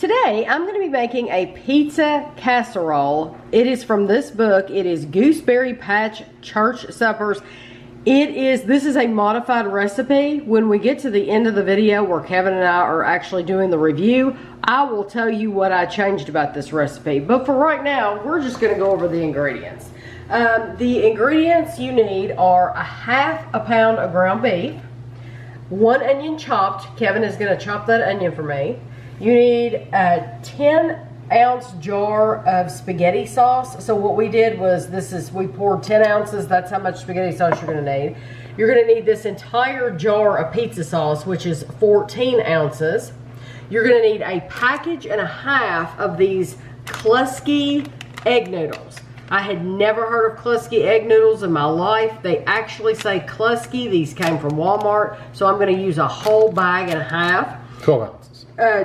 Today, I'm going to be making a pizza casserole. It is from this book. It is Gooseberry Patch Church Suppers. This is a modified recipe. When we get to the end of the video where Kevin and I are actually doing the review, I will tell you what I changed about this recipe. But for right now, we're just going to go over the ingredients. The ingredients you need are a half a pound of ground beef, 1 onion chopped. Kevin is going to chop that onion for me. You need a 10-ounce jar of spaghetti sauce. So what we did was, we poured 10 ounces. That's how much spaghetti sauce you're going to need. You're going to need this entire jar of pizza sauce, which is 14 ounces. You're going to need a package and a half of these Klusky egg noodles. I had never heard of Klusky egg noodles in my life. They actually say Klusky. These came from Walmart. So I'm going to use a whole bag and a half. 12 ounces.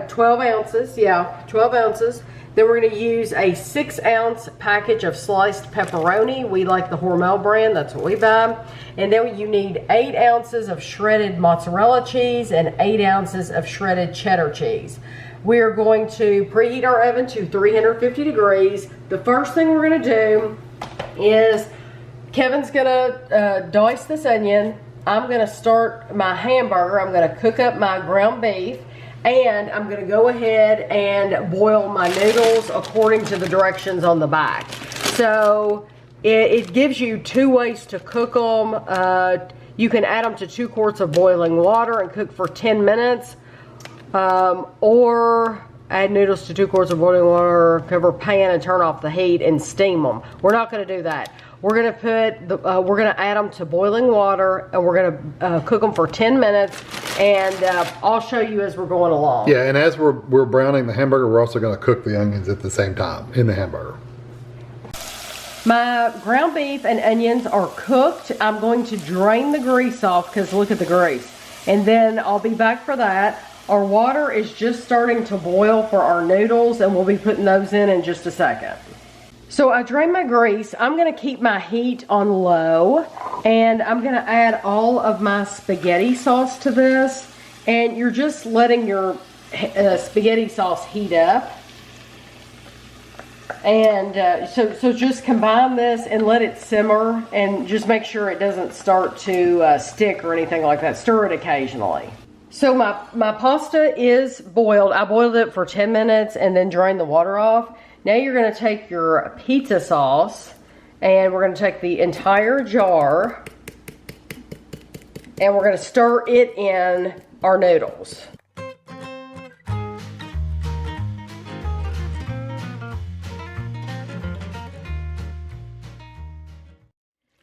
12 ounces, yeah, 12 ounces. Then we're going to use a 6-ounce package of sliced pepperoni. We like the Hormel brand, that's what we buy. And then you need 8 ounces of shredded mozzarella cheese and 8 ounces of shredded cheddar cheese. We're going to preheat our oven to 350 degrees. The first thing we're going to do is Kevin's going to dice this onion. I'm going to start my hamburger. I'm going to cook up my ground beef. And I'm going to go ahead and boil my noodles according to the directions on the back. So it gives you 2 ways to cook them. You can add them to 2 quarts of boiling water and cook for 10 minutes. Or add noodles to 2 quarts of boiling water, cover pan and turn off the heat and steam them. We're not going to do that. We're going to add them to boiling water, and we're going to cook them for 10 minutes, and I'll show you as we're going along. Yeah, and as we're browning the hamburger, we're also going to cook the onions at the same time in the hamburger. My ground beef and onions are cooked. I'm going to drain the grease off because look at the grease. And then I'll be back for that. Our water is just starting to boil for our noodles, and we'll be putting those in just a second. So I drained my grease. I'm going to keep my heat on low, and I'm going to add all of my spaghetti sauce to this, and you're just letting your spaghetti sauce heat up. And so just combine this and let it simmer, and just make sure it doesn't start to stick or anything like that. Stir it occasionally. So my pasta is boiled. I boiled it for 10 minutes and then drained the water off. Now you're going to take your pizza sauce, and we're going to take the entire jar, and we're going to stir it in our noodles.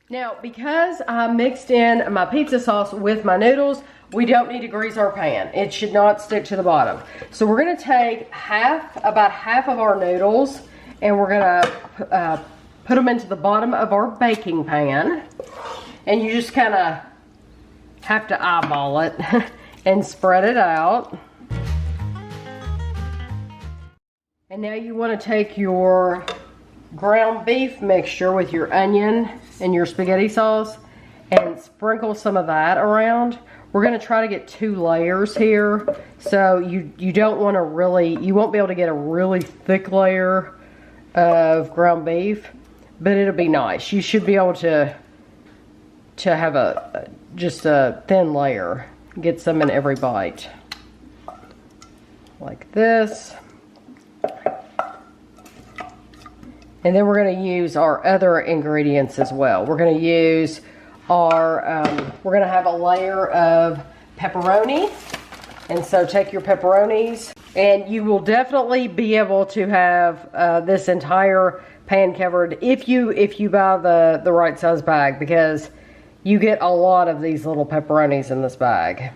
Now, because I mixed in my pizza sauce with my noodles, we don't need to grease our pan. It should not stick to the bottom. So we're going to take about half of our noodles, and we're going to put them into the bottom of our baking pan. And you just kind of have to eyeball it and spread it out. And now you want to take your ground beef mixture with your onion and your spaghetti sauce and sprinkle some of that around. We're going to try to get 2 layers here, so you don't want to you won't be able to get a really thick layer of ground beef, but it'll be nice. You should be able to have just a thin layer. Get some in every bite, like this. And then we're going to use our other ingredients as well. We're going to use we're going to have a layer of pepperoni. And so take your pepperonis, and you will definitely be able to have this entire pan covered if you buy the right size bag, because you get a lot of these little pepperonis in this bag.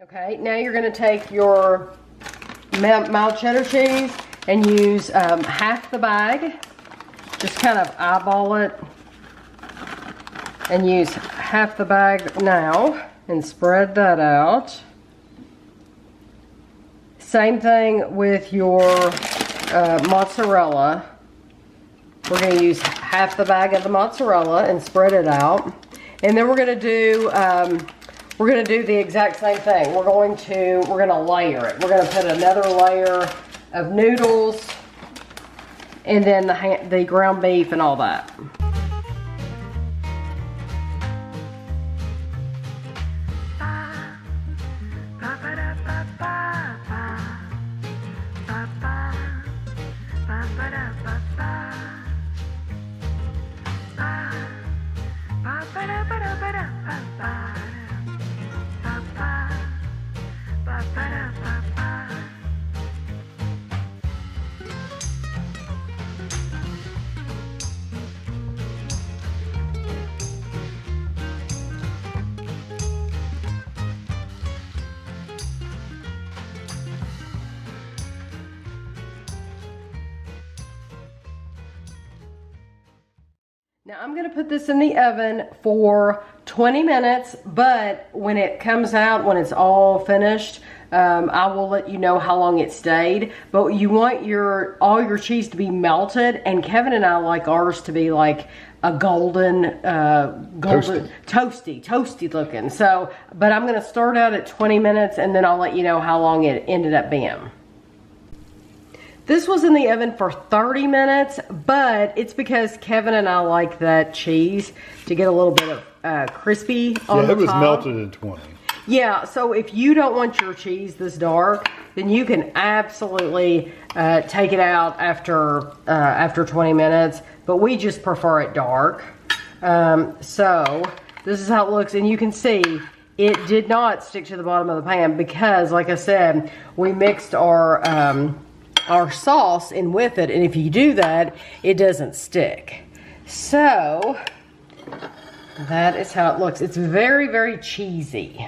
Okay, now you're going to take your mild cheddar cheese and use half the bag. Just kind of eyeball it and use half the bag now and spread that out. Same thing with your mozzarella. We're going to use half the bag of the mozzarella and spread it out. And then we're gonna do the exact same thing. We're gonna layer it. We're gonna put another layer of noodles, and then the ground beef and all that. Now I'm gonna put this in the oven for 20 minutes, but when it comes out, when it's all finished, I will let you know how long it stayed. But you want all your cheese to be melted, and Kevin and I like ours to be like a golden toasty looking. So, but I'm gonna start out at 20 minutes, and then I'll let you know how long it ended up being. This was in the oven for 30 minutes, but it's because Kevin and I like that cheese to get a little bit of crispy on the top. Yeah, it was melted in 20. Yeah, so if you don't want your cheese this dark, then you can absolutely take it out after 20 minutes, but we just prefer it dark. So this is how it looks, and you can see it did not stick to the bottom of the pan because, like I said, we mixed our sauce in with it, and if you do that, it doesn't stick. So that is how it looks. It's very, very cheesy.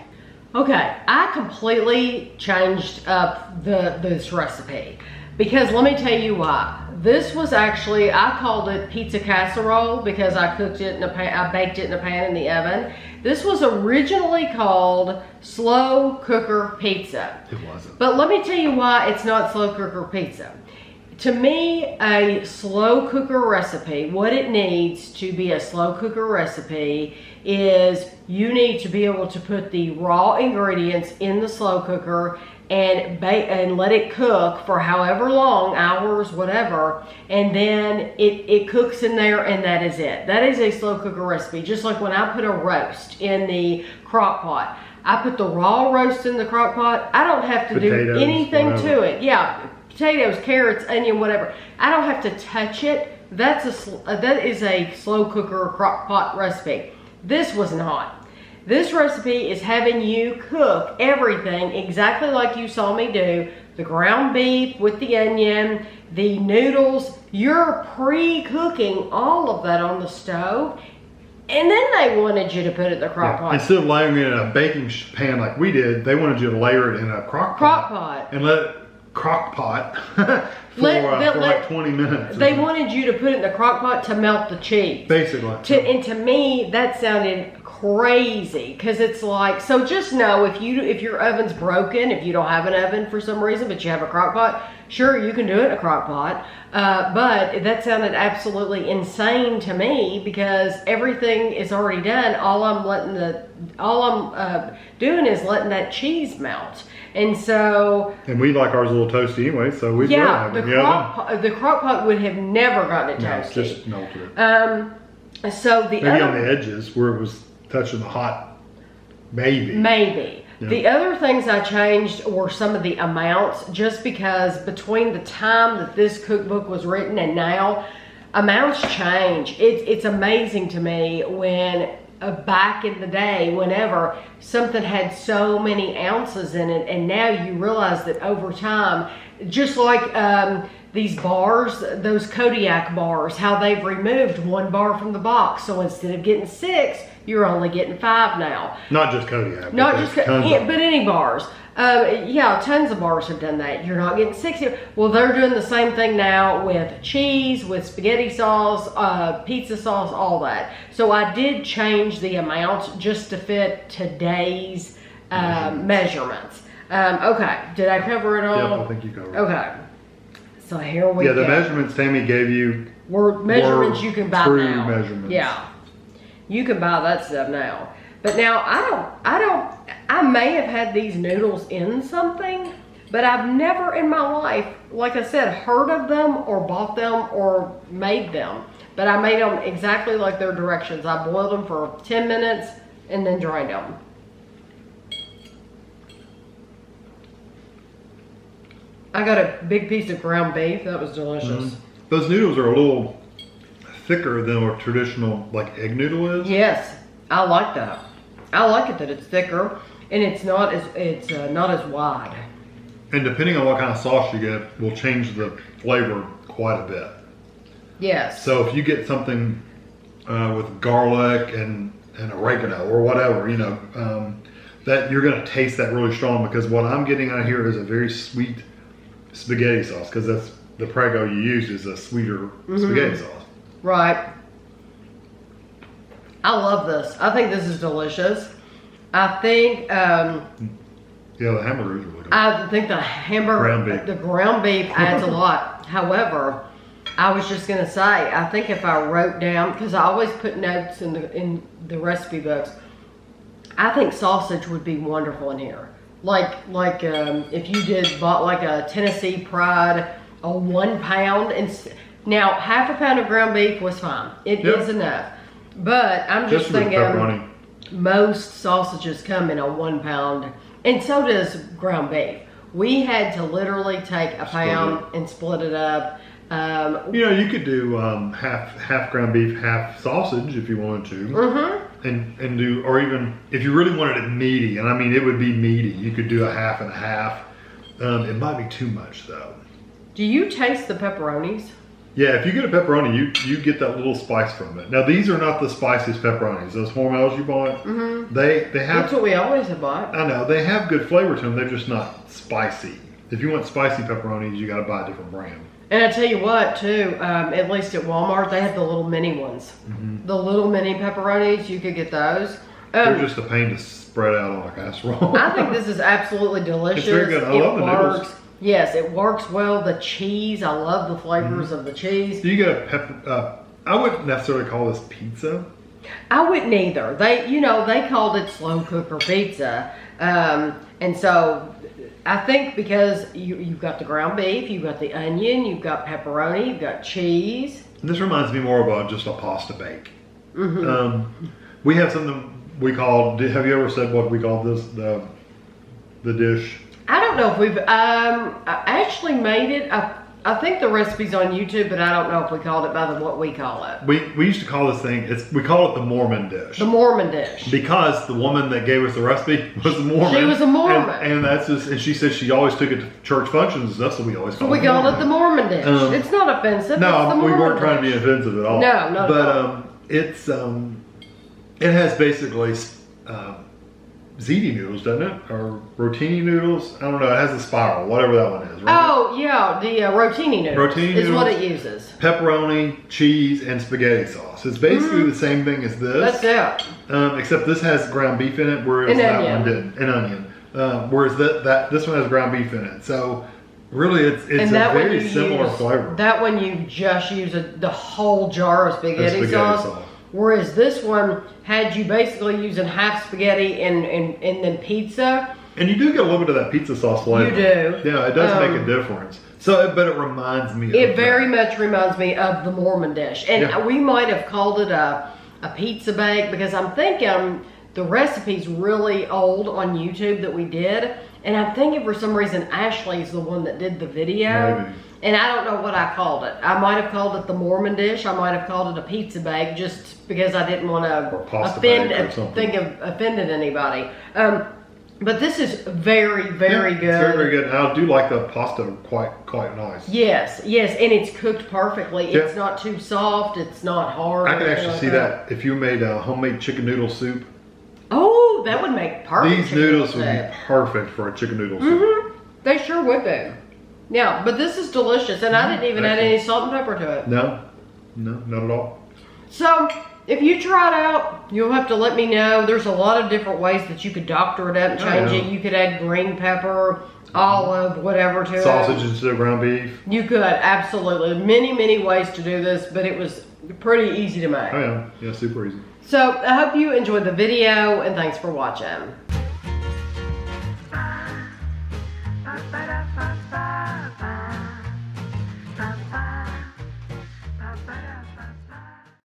Okay, I completely changed up this recipe because let me tell you why. This was actually, I called it pizza casserole because I cooked it in a pan, I baked it in a pan in the oven. This was originally called slow cooker pizza. It wasn't. But let me tell you why it's not slow cooker pizza. To me, a slow cooker recipe, what it needs to be a slow cooker recipe is you need to be able to put the raw ingredients in the slow cooker and let it cook for however long, hours, whatever, and then it cooks in there, and that is it. That is a slow cooker recipe. Just like when I put a roast in the crock pot, I put the raw roast in the crock pot. I don't have to do anything to it. Yeah, potatoes, carrots, onion, whatever. I don't have to touch it. That is a slow cooker crock pot recipe. This was not. This recipe is having you cook everything exactly like you saw me do. The ground beef with the onion, the noodles. You're pre-cooking all of that on the stove. And then they wanted you to put it in the crock pot. Instead of layering it in a baking pan like we did, they wanted you to layer it in a crock pot. And let it crock pot for like 20 minutes. They wanted you to put it in the crock pot to melt the cheese. Basically. And to me, that sounded crazy because it's like, so just know if your oven's broken, if you don't have an oven for some reason, but you have a crock pot, sure, you can do it in a crock pot. But that sounded absolutely insane to me because everything is already done. All I'm doing is letting that cheese melt. And we like ours a little toasty anyway, so we the crock pot would have never gotten it toasty. No, it's just melted. Maybe on the edges where it was touching the hot, maybe. Yeah. The other things I changed were some of the amounts, just because between the time that this cookbook was written and now, amounts change. It's amazing to me when back in the day, whenever something had so many ounces in it, and now you realize that over time, just like these bars, those Kodiak bars, how they've removed one bar from the box. So instead of getting 6, you're only getting 5 now. Not just Kodiak. But any bars. Yeah, tons of bars have done that. You're not getting 6. Well, they're doing the same thing now with cheese, with spaghetti sauce, pizza sauce, all that. So I did change the amounts just to fit today's measurements. Okay, did I cover it all? Yeah, I think you covered it. Okay. So here we go. Yeah, the measurements Tammy gave you were measurements you can buy true now. Measurements. Yeah. You can buy that stuff now. But now I may have had these noodles in something, but I've never in my life, like I said, heard of them or bought them or made them. But I made them exactly like their directions. I boiled them for 10 minutes and then drained them. I got a big piece of ground beef. That was delicious. Those noodles are a little thicker than a traditional like egg noodle is. Yes, I like that. I like it that it's thicker and it's not as wide. And depending on what kind of sauce you get, will change the flavor quite a bit. Yes. So if you get something with garlic and oregano or whatever, you know, that you're going to taste that really strong, because what I'm getting out here is a very sweet spaghetti sauce, because that's the Prego you use is a sweeter spaghetti sauce. Right. I love this. I think this is delicious. I think yeah, the hamburgers are really good. I think the ground beef adds a lot. However, I was just gonna say, I think if I wrote down, because I always put notes in the recipe books, I think sausage would be wonderful in here. Like if you bought like a Tennessee Pride, a 1 pound, and now half a pound of ground beef was fine. It is enough. But I'm just thinking most sausages come in a 1 pound, and so does ground beef. We had to literally take a pound and split it up. You know, you could do half ground beef, half sausage if you wanted to, and do, or even if you really wanted it meaty, and I mean it would be meaty, you could do a half and a half. It might be too much though. Do you taste the pepperonis? Yeah, if you get a pepperoni, you get that little spice from it. Now these are not the spiciest pepperonis. Those Hormels you bought, they have. That's what we always have bought. I know they have good flavor to them. They're just not spicy. If you want spicy pepperonis, you got to buy a different brand. And I tell you what, too, at least at Walmart, they have the little mini ones. The little mini pepperonis, you could get those. They're just a pain to spread out on a casserole. I think this is absolutely delicious. It's very good. I love the noodles. Yes, it works well. The cheese, I love the flavors of the cheese. Do you get a pepper? I wouldn't necessarily call this pizza. I wouldn't either. They called it slow cooker pizza, and so I think because you've got the ground beef, you've got the onion, you've got pepperoni, you've got cheese. And this reminds me more about just a pasta bake. We have something we call. Have you ever said what we call this? The dish. I don't know if we've actually made it. I think the recipe's on YouTube, but I don't know if we called it by what we call it. We used to call this thing, we call it the Mormon dish. The Mormon dish. Because the woman that gave us the recipe was a Mormon. She was a Mormon. And that's just, and she said she always took it to church functions. That's what we always call it. So we called it the Mormon dish. It's not offensive. No, we weren't trying to be offensive at all. No, not at all. But it has basically ziti noodles, doesn't it? Or rotini noodles? I don't know. It has a spiral, whatever that one is, right? Oh, yeah. The rotini noodles is what it uses. Pepperoni, cheese, and spaghetti sauce. It's basically the same thing as this. That's it. Except this has ground beef in it, whereas that one didn't. And onion. Whereas this one has ground beef in it. So really, it's a very similar flavor. That one you just use the whole jar of spaghetti sauce. Whereas this one had you basically using half spaghetti and then pizza. And you do get a little bit of that pizza sauce flavor. You do. Yeah, it does make a difference. So, but it reminds me of it very much reminds me of the Mormon dish. And we might have called it a pizza bake, because I'm thinking the recipe's really old on YouTube that we did. And I'm thinking for some reason Ashley's the one that did the video. Maybe. And I don't know what I called it. I might have called it the Mormon dish. I might have called it a pizza bake, just because I didn't want to offended anybody. But this is very, very good. It's very, very good. And I do like the pasta quite nice. Yes, and it's cooked perfectly. Yeah. It's not too soft. It's not hard. I can actually see that if you made a homemade chicken noodle soup. Oh, that would make perfect. These noodles would be perfect for a chicken noodle soup. They sure would be. Yeah, but this is delicious, and I didn't even add any salt and pepper to it. No, not at all. So, if you try it out, you'll have to let me know. There's a lot of different ways that you could doctor it up and change it. You could add green pepper, olive, whatever to it. Sausage instead of ground beef. You could, absolutely. Many, many ways to do this, but it was pretty easy to make. Oh yeah, super easy. So I hope you enjoyed the video and thanks for watching.